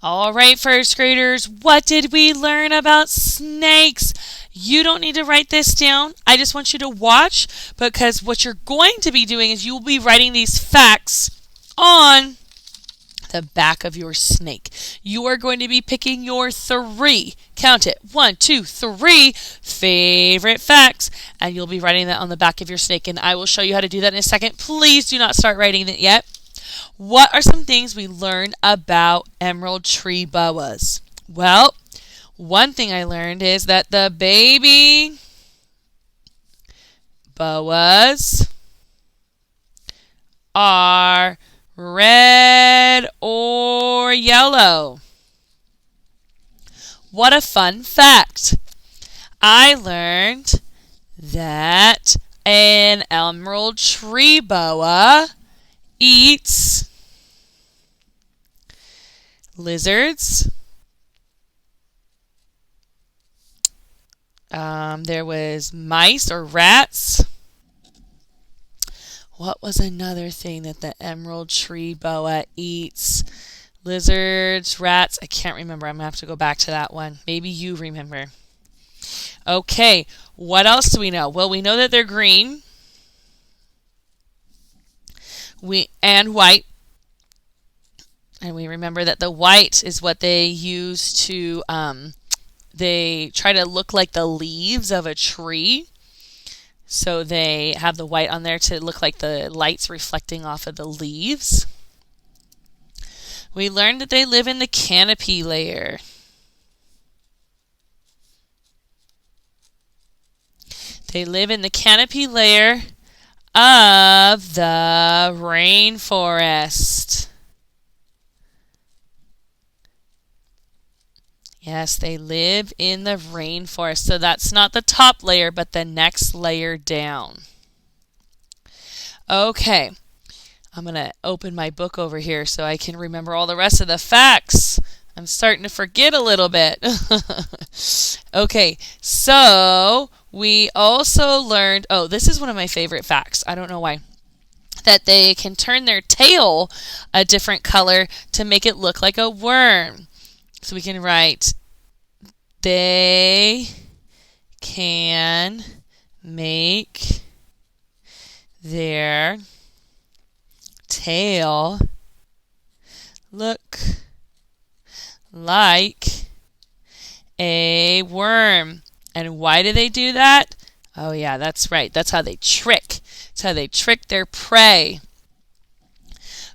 All right, first graders, what did we learn about snakes? You don't need to write this down. I just want you to watch because what you're going to be doing is you will be writing these facts on the back of your snake. You are going to be picking your three, count it, 1, 2, 3 favorite facts, and you'll be writing that on the back of your snake, and I will show you how to do that in a second. Please do not start writing it yet. What are some things we learned about emerald tree boas? Well, one thing I learned is that the baby boas are red or yellow. What a fun fact! I learned that an emerald tree boa eats lizards. There was mice or rats. What was another thing that the emerald tree boa eats? Lizards, rats. I can't remember. I'm going to have to go back to that one. Maybe you remember. Okay, what else do we know? Well, we know that they're green and white. And we remember that the white is what they use to, they try to look like the leaves of a tree. So they have the white on there to look like the light's reflecting off of the leaves. We learned that they live in the canopy layer. They live in the canopy layer of the rainforest. Yes, they live in the rainforest. So that's not the top layer, but the next layer down. Okay, I'm going to open my book over here so I can remember all the rest of the facts. I'm starting to forget a little bit. Okay, so we also learned, oh, this is one of my favorite facts. I don't know why. That they can turn their tail a different color to make it look like a worm. So we can write, they can make their tail look like a worm. And why do they do that? Oh yeah, that's right. That's how they trick. That's how they trick their prey.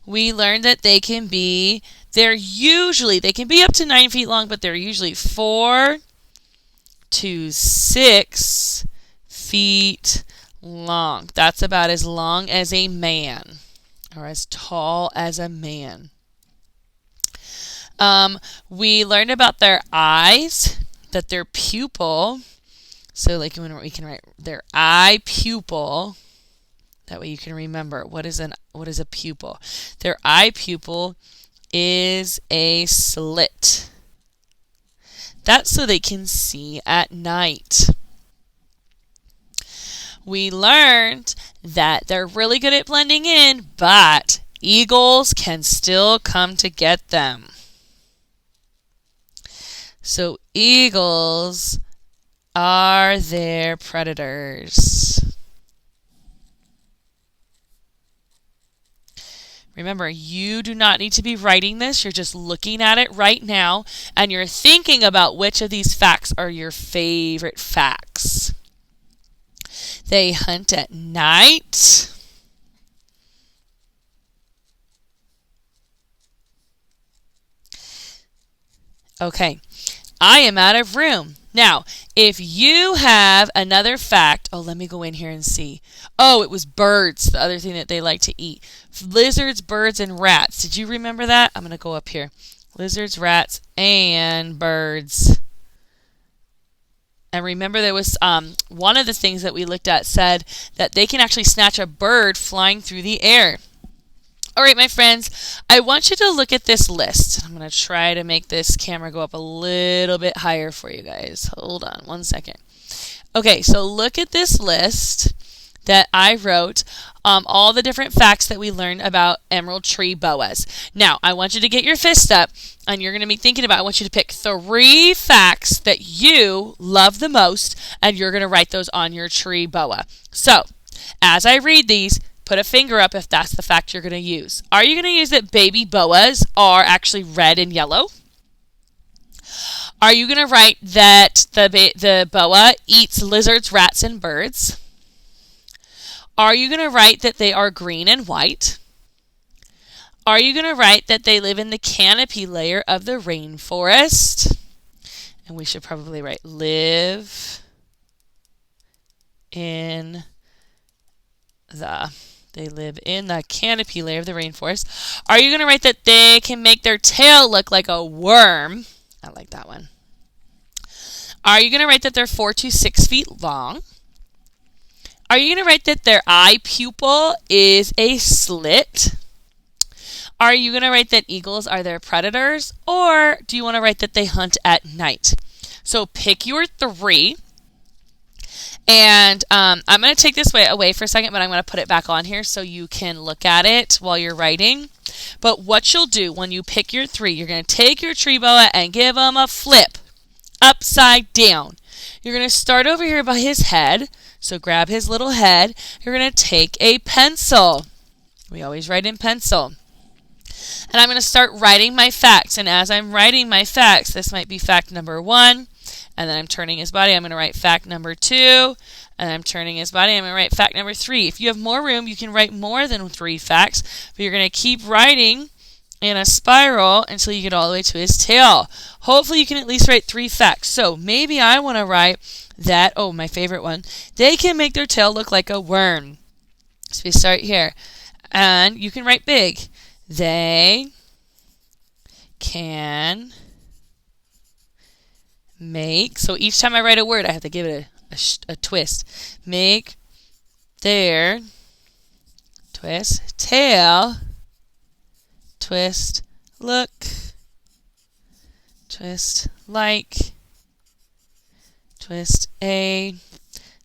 We learned that they can be up to 9 feet long, but they're usually 4 to 6 feet long. That's about as long as a man, or as tall as a man. We learned about their eyes, that their pupil, so like when we can write their eye pupil, that way you can remember what is a pupil. Their eye pupil is a slit. That's so they can see at night. We learned that they're really good at blending in, but eagles can still come to get them. So eagles are their predators. Remember, you do not need to be writing this. You're just looking at it right now, and you're thinking about which of these facts are your favorite facts. They hunt at night. Okay, I am out of room. Now, if you have another fact, oh, let me go in here and see. Oh, it was birds, the other thing that they like to eat. Lizards, birds, and rats. Did you remember that? I'm going to go up here. Lizards, rats, and birds. And remember there was one of the things that we looked at said that they can actually snatch a bird flying through the air. All right, my friends, I want you to look at this list. I'm going to try to make this camera go up a little bit higher for you guys. Hold on one second. Okay, so look at this list. that I wrote all the different facts that we learned about emerald tree boas. Now, I want you to get your fist up, and you're going to be thinking about, I want you to pick 3 facts that you love the most, and you're going to write those on your tree boa. So, as I read these, put a finger up if that's the fact you're going to use. Are you going to use that baby boas are actually red and yellow? Are you going to write that the boa eats lizards, rats, and birds? Are you going to write that they are green and white? Are you going to write that they live in the canopy layer of the rainforest? And we should probably write live in they live in the canopy layer of the rainforest. Are you going to write that they can make their tail look like a worm? I like that one. Are you going to write that they're 4 to 6 feet long? Are you going to write that their eye pupil is a slit? Are you going to write that eagles are their predators? Or do you want to write that they hunt at night? So pick your 3. And I'm going to take this away for a second, but I'm going to put it back on here so you can look at it while you're writing. But what you'll do when you pick your 3, you're going to take your tree boa and give him a flip upside down. You're going to start over here by his head. So grab his little head. You're going to take a pencil. We always write in pencil. And I'm going to start writing my facts. And as I'm writing my facts, this might be fact number 1. And then I'm turning his body. I'm going to write fact number 2. And I'm turning his body. I'm going to write fact number 3. If you have more room, you can write more than 3 facts. But you're going to keep writing in a spiral until you get all the way to his tail. Hopefully you can at least write 3 facts. So maybe I want to write that, oh, my favorite one, they can make their tail look like a worm. So we start here. And you can write big. They can make, so each time I write a word, I have to give it a twist. Make their, twist, tail, twist, look, twist, like, twist, a,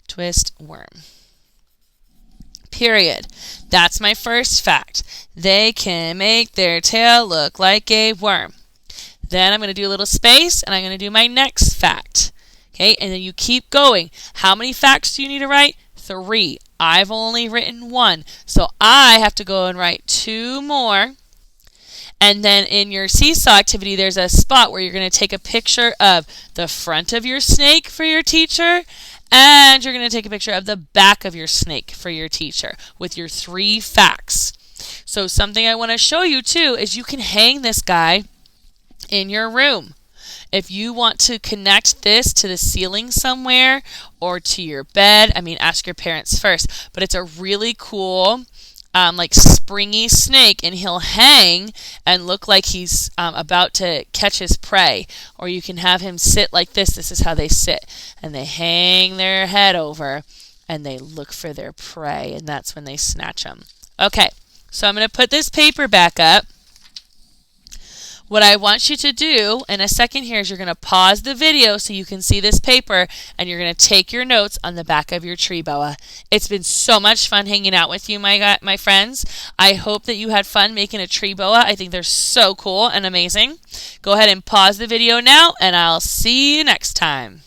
twist, worm. Period. That's my first fact. They can make their tail look like a worm. Then I'm going to do a little space, and I'm going to do my next fact. Okay, and then you keep going. How many facts do you need to write? 3. I've only written 1, so I have to go and write 2 more. And then in your seesaw activity, there's a spot where you're going to take a picture of the front of your snake for your teacher, and you're going to take a picture of the back of your snake for your teacher with your 3 facts. So something I want to show you too is you can hang this guy in your room. If you want to connect this to the ceiling somewhere or to your bed, ask your parents first. But it's a really cool, like springy snake, and he'll hang and look like he's about to catch his prey. Or you can have him sit like this. This is how they sit. And they hang their head over and they look for their prey, and that's when they snatch them. Okay, so I'm going to put this paper back up. What I want you to do in a second here is you're going to pause the video so you can see this paper, and you're going to take your notes on the back of your tree boa. It's been so much fun hanging out with you, my friends. I hope that you had fun making a tree boa. I think they're so cool and amazing. Go ahead and pause the video now, and I'll see you next time.